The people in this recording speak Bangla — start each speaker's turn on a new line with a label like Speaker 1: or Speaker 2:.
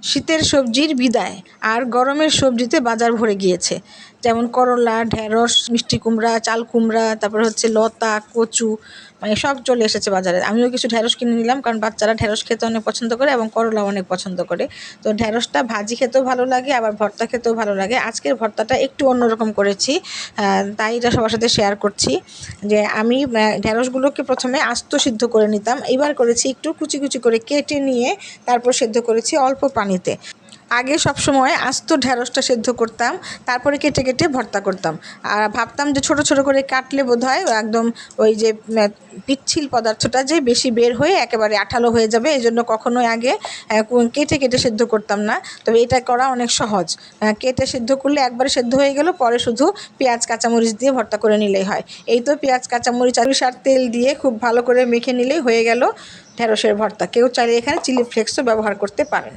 Speaker 1: শীতের সবজির বিদায় আর গরমের সবজিতে বাজার ভরে গিয়েছে। যেমন করলা, ঢেঁড়স, মিষ্টি কুমড়া, চাল কুমড়া, তারপর হচ্ছে লতা, কচু, মানে সব চলে এসেছে বাজারে। আমিও কিছু ঢেঁড়স কিনে নিলাম, কারণ বাচ্চারা ঢেঁড়স খেতে অনেক পছন্দ করে এবং করলা অনেক পছন্দ করে। তো ঢেঁড়সটা ভাজি খেতেও ভালো লাগে, আবার ভর্তা খেতেও ভালো লাগে। আজকের ভর্তাটা একটু অন্যরকম করেছি, তাই এটা সবার সাথে শেয়ার করছি। যে আমি ঢেঁড়সগুলোকে প্রথমে আস্ত সিদ্ধ করে নিতাম, এবার করেছি একটু কুচি কুচি করে কেটে নিয়ে তারপর সেদ্ধ করেছি অল্প পানিতে। আগে সবসময় আস্ত ঢেঁড়সটা সেদ্ধ করতাম, তারপরে কেটে কেটে ভর্তা করতাম। আর ভাবতাম যে ছোট ছোট করে কাটলে বোধহয় একদম ওই যে পিচ্ছিল পদার্থটা যে বেশি বের হয়ে একেবারে আঠালো হয়ে যাবে, এই জন্য কখনোই আগে কেটে কেটে সেদ্ধ করতাম না। তবে এটা করা অনেক সহজ। কেটে সেদ্ধ করলে একবারে সেদ্ধ হয়ে গেল, পরে শুধু পেঁয়াজ কাঁচামরিচ দিয়ে ভর্তা করে নিলেই হয়। এই তো পেঁয়াজ কাঁচামরিচ আর তেল দিয়ে খুব ভালো করে মেখে নিলেই হয়ে গেল ঢেঁড়সের ভর্তা। কেউ চাইলে এখানে চিলি ফ্লেক্সও ব্যবহার করতে পারেন।